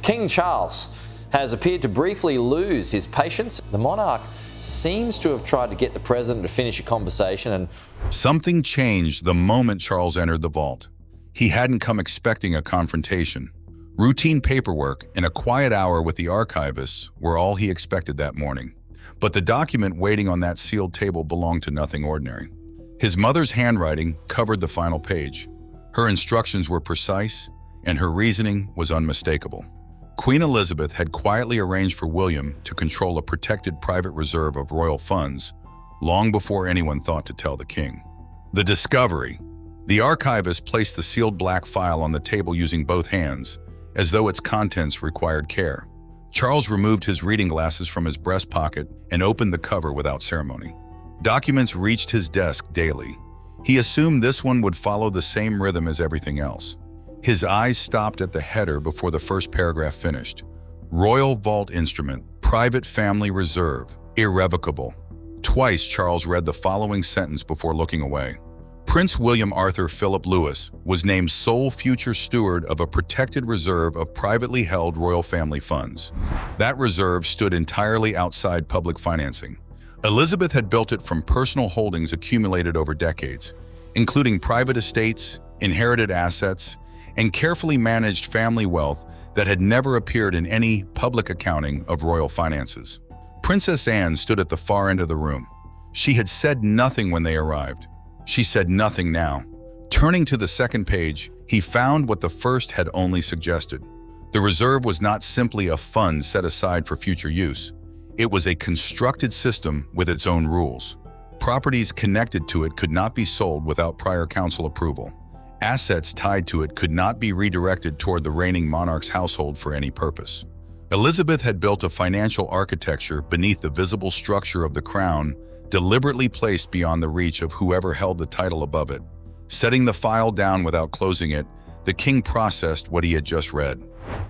King Charles has appeared to briefly lose his patience. The monarch seems to have tried to get the president to finish a conversation, and something changed the moment Charles entered the vault. He hadn't come expecting a confrontation. Routine paperwork and a quiet hour with the archivists were all he expected that morning. But the document waiting on that sealed table belonged to nothing ordinary. His mother's handwriting covered the final page. Her instructions were precise, and her reasoning was unmistakable. Queen Elizabeth had quietly arranged for William to control a protected private reserve of royal funds long before anyone thought to tell the king. The discovery. The archivist placed the sealed black file on the table using both hands, as though its contents required care. Charles removed his reading glasses from his breast pocket and opened the cover without ceremony. Documents reached his desk daily. He assumed this one would follow the same rhythm as everything else. His eyes stopped at the header before the first paragraph finished. Royal Vault Instrument, Private Family Reserve, Irrevocable. Twice Charles read the following sentence before looking away. Prince William Arthur Philip Louis was named sole future steward of a protected reserve of privately held royal family funds. That reserve stood entirely outside public financing. Elizabeth had built it from personal holdings accumulated over decades, including private estates, inherited assets, and carefully managed family wealth that had never appeared in any public accounting of royal finances. Princess Anne stood at the far end of the room. She had said nothing when they arrived. She said nothing now. Turning to the second page, he found what the first had only suggested. The reserve was not simply a fund set aside for future use. It was a constructed system with its own rules. Properties connected to it could not be sold without prior council approval. Assets tied to it could not be redirected toward the reigning monarch's household for any purpose. Elizabeth had built a financial architecture beneath the visible structure of the crown, deliberately placed beyond the reach of whoever held the title above it. Setting the file down without closing it, the king processed what he had just read.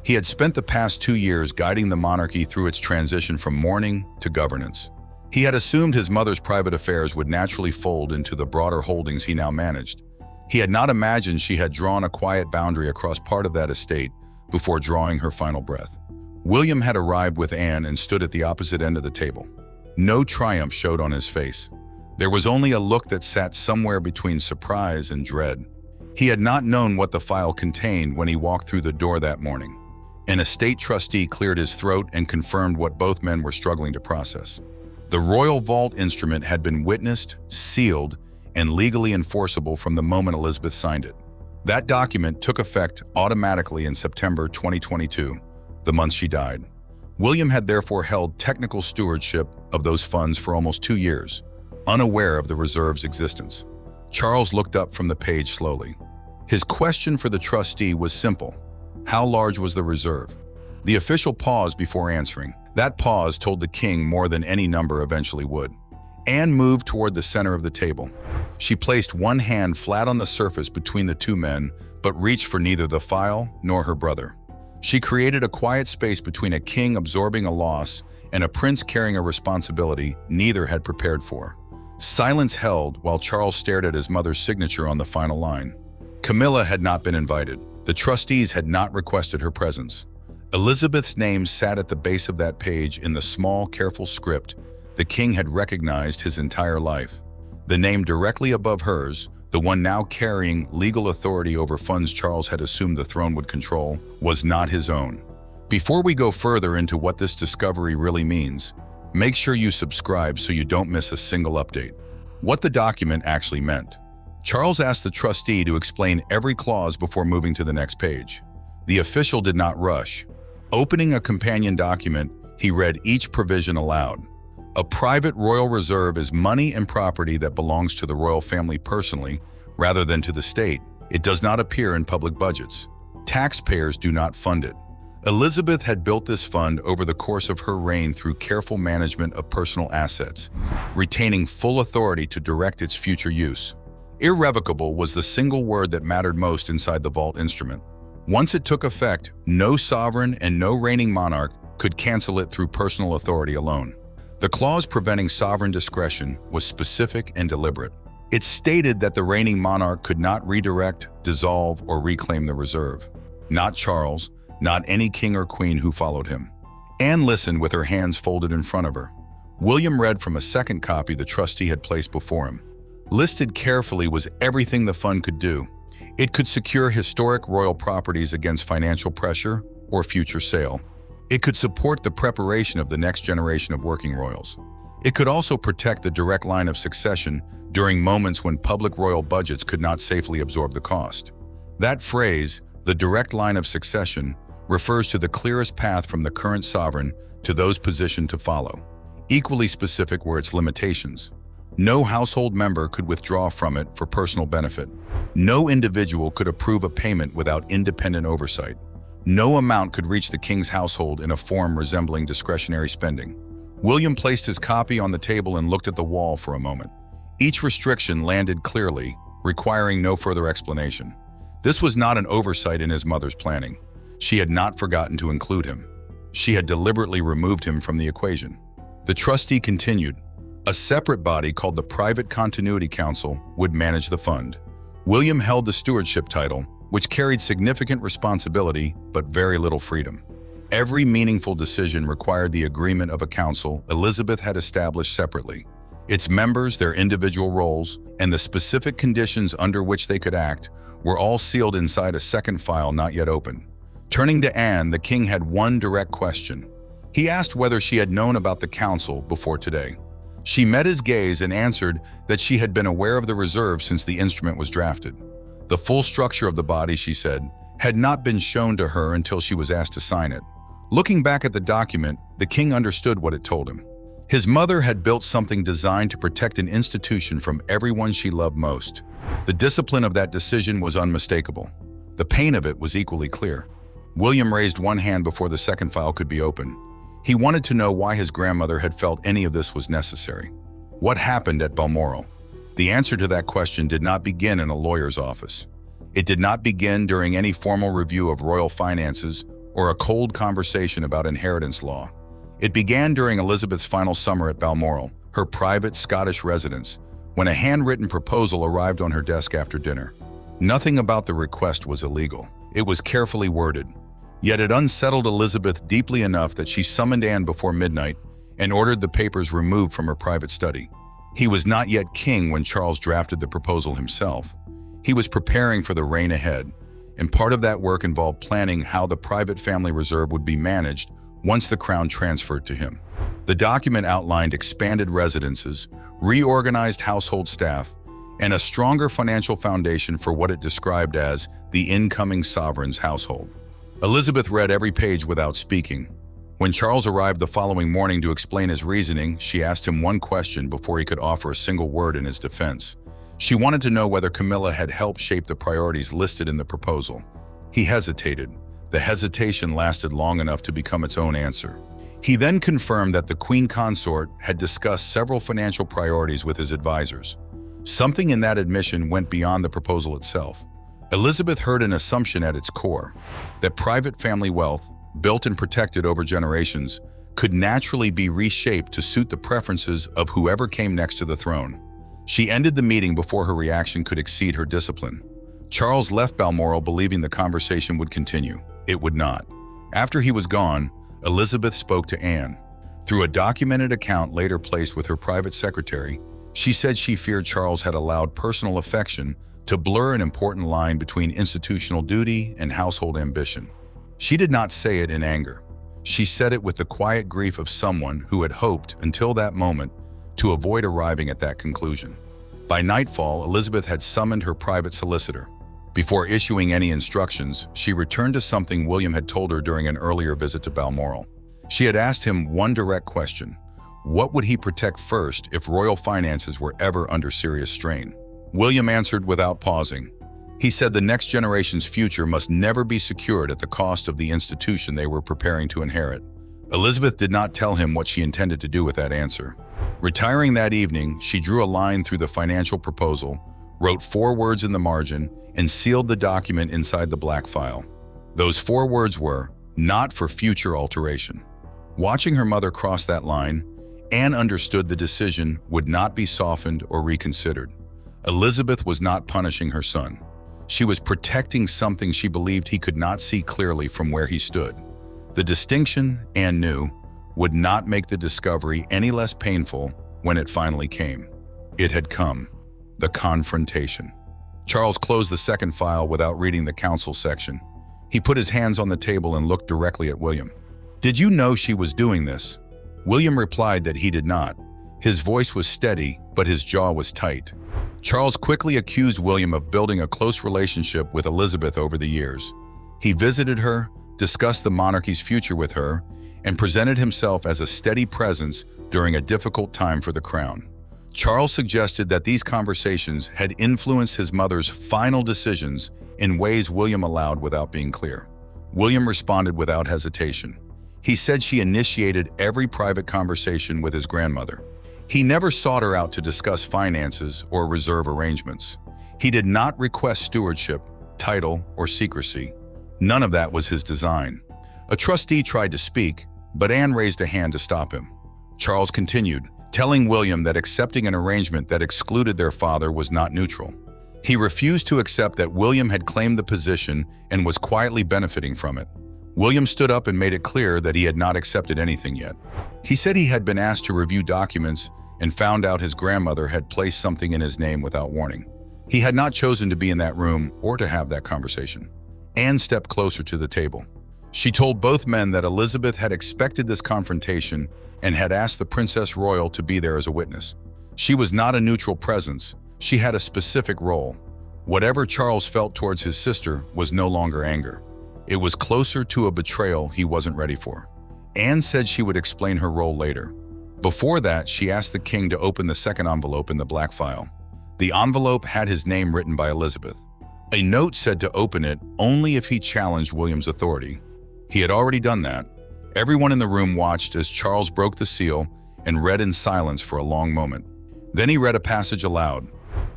He had spent the past 2 years guiding the monarchy through its transition from mourning to governance. He had assumed his mother's private affairs would naturally fold into the broader holdings he now managed. He had not imagined she had drawn a quiet boundary across part of that estate before drawing her final breath. William had arrived with Anne and stood at the opposite end of the table. No triumph showed on his face. There was only a look that sat somewhere between surprise and dread. He had not known what the file contained when he walked through the door that morning. An estate trustee cleared his throat and confirmed what both men were struggling to process. The Royal Vault Instrument had been witnessed, sealed, and legally enforceable from the moment Elizabeth signed it. That document took effect automatically in September 2022, the month she died. William had therefore held technical stewardship of those funds for almost 2 years, unaware of the reserve's existence. Charles looked up from the page slowly. His question for the trustee was simple. How large was the reserve? The official paused before answering. That pause told the king more than any number eventually would. Anne moved toward the center of the table. She placed one hand flat on the surface between the two men, but reached for neither the file nor her brother. She created a quiet space between a king absorbing a loss and a prince carrying a responsibility neither had prepared for. Silence held while Charles stared at his mother's signature on the final line. Camilla had not been invited. The trustees had not requested her presence. Elizabeth's name sat at the base of that page in the small, careful script the king had recognized his entire life. The name directly above hers, the one now carrying legal authority over funds Charles had assumed the throne would control, was not his own. Before we go further into what this discovery really means, make sure you subscribe so you don't miss a single update. What the document actually meant. Charles asked the trustee to explain every clause before moving to the next page. The official did not rush. Opening a companion document, he read each provision aloud. A private royal reserve is money and property that belongs to the royal family personally, rather than to the state. It does not appear in public budgets. Taxpayers do not fund it. Elizabeth had built this fund over the course of her reign through careful management of personal assets, retaining full authority to direct its future use. Irrevocable was the single word that mattered most inside the vault instrument. Once it took effect, no sovereign and no reigning monarch could cancel it through personal authority alone. The clause preventing sovereign discretion was specific and deliberate. It stated that the reigning monarch could not redirect, dissolve, or reclaim the reserve. Not Charles, not any king or queen who followed him. Anne listened with her hands folded in front of her. William read from a second copy the trustee had placed before him. Listed carefully was everything the fund could do. It could secure historic royal properties against financial pressure or future sale. It could support the preparation of the next generation of working royals. It could also protect the direct line of succession during moments when public royal budgets could not safely absorb the cost. That phrase, the direct line of succession, refers to the clearest path from the current sovereign to those positioned to follow. Equally specific were its limitations. No household member could withdraw from it for personal benefit. No individual could approve a payment without independent oversight. No amount could reach the king's household in a form resembling discretionary spending. William placed his copy on the table and looked at the wall for a moment. Each restriction landed clearly, requiring no further explanation. This was not an oversight in his mother's planning. She had not forgotten to include him. She had deliberately removed him from the equation. The trustee continued. A separate body called the Private Continuity Council would manage the fund. William held the stewardship title, which carried significant responsibility but very little freedom. Every meaningful decision required the agreement of a council Elizabeth had established separately. Its members, their individual roles, and the specific conditions under which they could act were all sealed inside a second file not yet open. Turning to Anne, the king had one direct question. He asked whether she had known about the council before today. She met his gaze and answered that she had been aware of the reserve since the instrument was drafted. The full structure of the body, she said, had not been shown to her until she was asked to sign it. Looking back at the document, the king understood what it told him. His mother had built something designed to protect an institution from everyone she loved most. The discipline of that decision was unmistakable. The pain of it was equally clear. William raised one hand before the second file could be opened. He wanted to know why his grandmother had felt any of this was necessary. What happened at Balmoral? The answer to that question did not begin in a lawyer's office. It did not begin during any formal review of royal finances or a cold conversation about inheritance law. It began during Elizabeth's final summer at Balmoral, her private Scottish residence, when a handwritten proposal arrived on her desk after dinner. Nothing about the request was illegal. It was carefully worded. Yet it unsettled Elizabeth deeply enough that she summoned Anne before midnight and ordered the papers removed from her private study. He was not yet king when Charles drafted the proposal himself. He was preparing for the reign ahead, and part of that work involved planning how the private family reserve would be managed once the crown transferred to him. The document outlined expanded residences, reorganized household staff, and a stronger financial foundation for what it described as the incoming sovereign's household. Elizabeth read every page without speaking. When Charles arrived the following morning to explain his reasoning, she asked him one question before he could offer a single word in his defense. She wanted to know whether Camilla had helped shape the priorities listed in the proposal. He hesitated. The hesitation lasted long enough to become its own answer. He then confirmed that the Queen Consort had discussed several financial priorities with his advisors. Something in that admission went beyond the proposal itself. Elizabeth heard an assumption at its core, that private family wealth, built and protected over generations, could naturally be reshaped to suit the preferences of whoever came next to the throne. She ended the meeting before her reaction could exceed her discipline. Charles left Balmoral believing the conversation would continue. It would not. After he was gone, Elizabeth spoke to Anne. Through a documented account later placed with her private secretary, she said she feared Charles had allowed personal affection to blur an important line between institutional duty and household ambition. She did not say it in anger. She said it with the quiet grief of someone who had hoped, until that moment, to avoid arriving at that conclusion. By nightfall, Elizabeth had summoned her private solicitor. Before issuing any instructions, she returned to something William had told her during an earlier visit to Balmoral. She had asked him one direct question. What would he protect first if royal finances were ever under serious strain? William answered without pausing. He said the next generation's future must never be secured at the cost of the institution they were preparing to inherit. Elizabeth did not tell him what she intended to do with that answer. Retiring that evening, she drew a line through the financial proposal, wrote 4 words in the margin, and sealed the document inside the black file. Those 4 words were, "Not for future alteration." Watching her mother cross that line, Anne understood the decision would not be softened or reconsidered. Elizabeth was not punishing her son. She was protecting something she believed he could not see clearly from where he stood. The distinction, Anne knew, would not make the discovery any less painful when it finally came. It had come. The confrontation. Charles closed the second file without reading the counsel section. He put his hands on the table and looked directly at William. "Did you know she was doing this?" William replied that he did not. His voice was steady, but his jaw was tight. Charles quickly accused William of building a close relationship with Elizabeth over the years. He visited her, discussed the monarchy's future with her, and presented himself as a steady presence during a difficult time for the crown. Charles suggested that these conversations had influenced his mother's final decisions in ways William allowed without being clear. William responded without hesitation. He said she initiated every private conversation with his grandmother. He never sought her out to discuss finances or reserve arrangements. He did not request stewardship, title, or secrecy. None of that was his design. A trustee tried to speak, but Anne raised a hand to stop him. Charles continued, telling William that accepting an arrangement that excluded their father was not neutral. He refused to accept that William had claimed the position and was quietly benefiting from it. William stood up and made it clear that he had not accepted anything yet. He said he had been asked to review documents and found out his grandmother had placed something in his name without warning. He had not chosen to be in that room or to have that conversation. Anne stepped closer to the table. She told both men that Elizabeth had expected this confrontation and had asked the Princess Royal to be there as a witness. She was not a neutral presence. She had a specific role. Whatever Charles felt towards his sister was no longer anger. It was closer to a betrayal he wasn't ready for. Anne said she would explain her role later. Before that, she asked the king to open the second envelope in the black file. The envelope had his name written by Elizabeth. A note said to open it only if he challenged William's authority. He had already done that. Everyone in the room watched as Charles broke the seal and read in silence for a long moment. Then he read a passage aloud.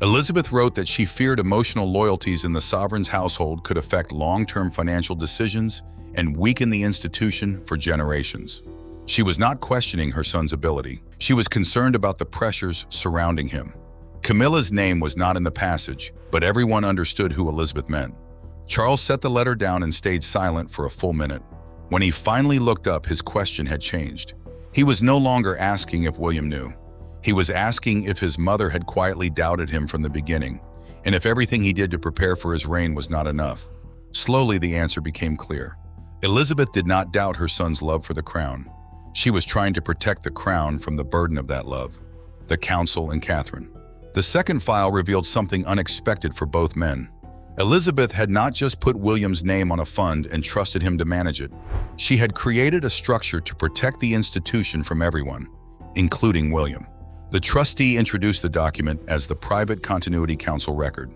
Elizabeth wrote that she feared emotional loyalties in the sovereign's household could affect long-term financial decisions and weaken the institution for generations. She was not questioning her son's ability. She was concerned about the pressures surrounding him. Camilla's name was not in the passage, but everyone understood who Elizabeth meant. Charles set the letter down and stayed silent for a full minute. When he finally looked up, his question had changed. He was no longer asking if William knew. He was asking if his mother had quietly doubted him from the beginning, and if everything he did to prepare for his reign was not enough. Slowly, the answer became clear. Elizabeth did not doubt her son's love for the crown. She was trying to protect the crown from the burden of that love. The council and Catherine. The second file revealed something unexpected for both men. Elizabeth had not just put William's name on a fund and trusted him to manage it. She had created a structure to protect the institution from everyone, including William. The trustee introduced the document as the Private Continuity Council record.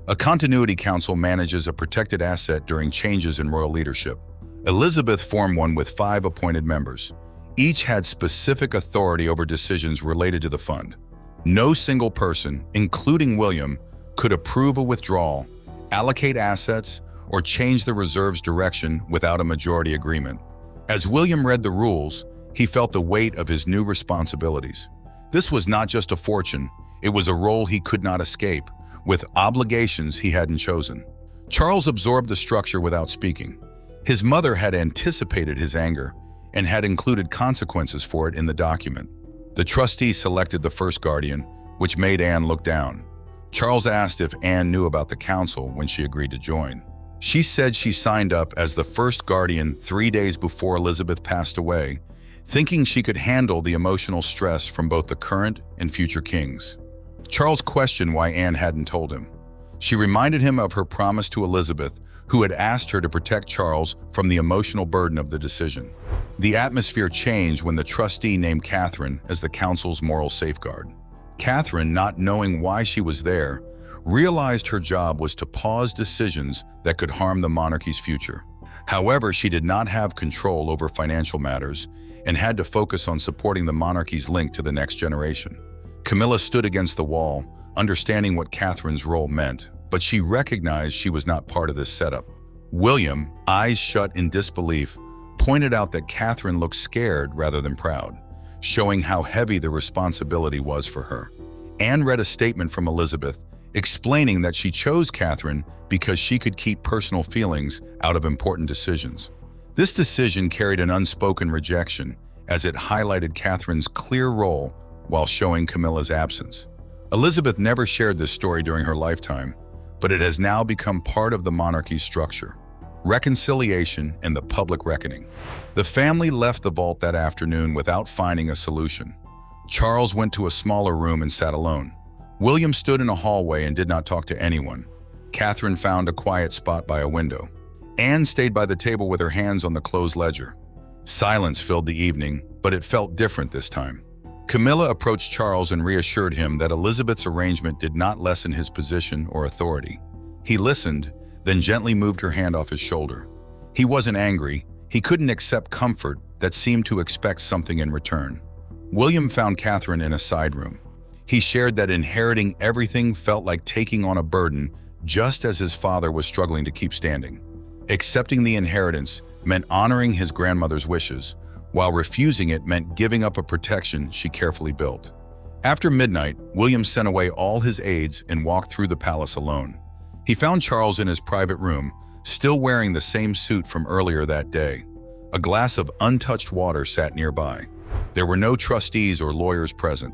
A continuity council manages a protected asset during changes in royal leadership. Elizabeth formed one with 5 appointed members. Each had specific authority over decisions related to the fund. No single person, including William, could approve a withdrawal, allocate assets, or change the reserve's direction without a majority agreement. As William read the rules, he felt the weight of his new responsibilities. This was not just a fortune, it was a role he could not escape, with obligations he hadn't chosen. Charles absorbed the structure without speaking. His mother had anticipated his anger and had included consequences for it in the document. The trustee selected the first guardian, which made Anne look down. Charles asked if Anne knew about the council when she agreed to join. She said she signed up as the first guardian 3 days before Elizabeth passed away, thinking she could handle the emotional stress from both the current and future kings. Charles questioned why Anne hadn't told him. She reminded him of her promise to Elizabeth, who had asked her to protect Charles from the emotional burden of the decision. The atmosphere changed when the trustee named Catherine as the council's moral safeguard. Catherine, not knowing why she was there, realized her job was to pause decisions that could harm the monarchy's future. However, she did not have control over financial matters and had to focus on supporting the monarchy's link to the next generation. Camilla stood against the wall, understanding what Catherine's role meant, but she recognized she was not part of this setup. William, eyes shut in disbelief, pointed out that Catherine looked scared rather than proud, showing how heavy the responsibility was for her. Anne read a statement from Elizabeth explaining that she chose Catherine because she could keep personal feelings out of important decisions. This decision carried an unspoken rejection, as it highlighted Catherine's clear role while showing Camilla's absence. Elizabeth never shared this story during her lifetime, but it has now become part of the monarchy's structure. Reconciliation and the public reckoning. The family left the vault that afternoon without finding a solution. Charles went to a smaller room and sat alone. William stood in a hallway and did not talk to anyone. Catherine found a quiet spot by a window. Anne stayed by the table with her hands on the closed ledger. Silence filled the evening, but it felt different this time. Camilla approached Charles and reassured him that Elizabeth's arrangement did not lessen his position or authority. He listened, then gently moved her hand off his shoulder. He wasn't angry. He couldn't accept comfort that seemed to expect something in return. William found Catherine in a side room. He shared that inheriting everything felt like taking on a burden, just as his father was struggling to keep standing. Accepting the inheritance meant honoring his grandmother's wishes, while refusing it meant giving up a protection she carefully built. After midnight, William sent away all his aides and walked through the palace alone. He found Charles in his private room, still wearing the same suit from earlier that day. A glass of untouched water sat nearby. There were no trustees or lawyers present.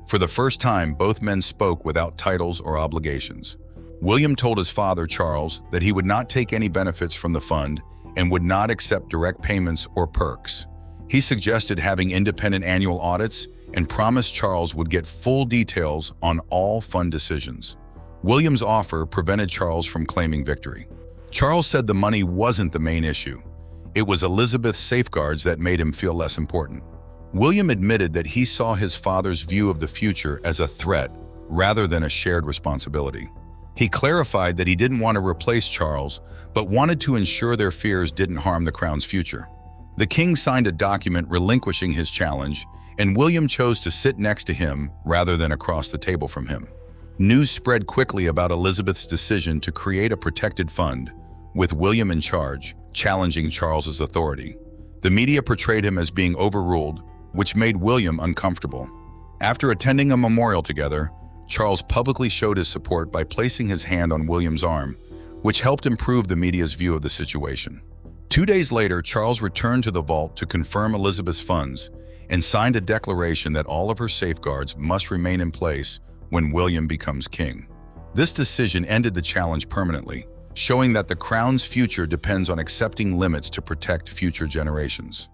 For the first time, both men spoke without titles or obligations. William told his father, Charles, that he would not take any benefits from the fund and would not accept direct payments or perks. He suggested having independent annual audits and promised Charles would get full details on all fund decisions. William's offer prevented Charles from claiming victory. Charles said the money wasn't the main issue. It was Elizabeth's safeguards that made him feel less important. William admitted that he saw his father's view of the future as a threat rather than a shared responsibility. He clarified that he didn't want to replace Charles, but wanted to ensure their fears didn't harm the crown's future. The king signed a document relinquishing his challenge, and William chose to sit next to him rather than across the table from him. News spread quickly about Elizabeth's decision to create a protected fund, with William in charge, challenging Charles's authority. The media portrayed him as being overruled, which made William uncomfortable. After attending a memorial together, Charles publicly showed his support by placing his hand on William's arm, which helped improve the media's view of the situation. 2 days later, Charles returned to the vault to confirm Elizabeth's funds and signed a declaration that all of her safeguards must remain in place when William becomes king. This decision ended the challenge permanently, showing that the crown's future depends on accepting limits to protect future generations.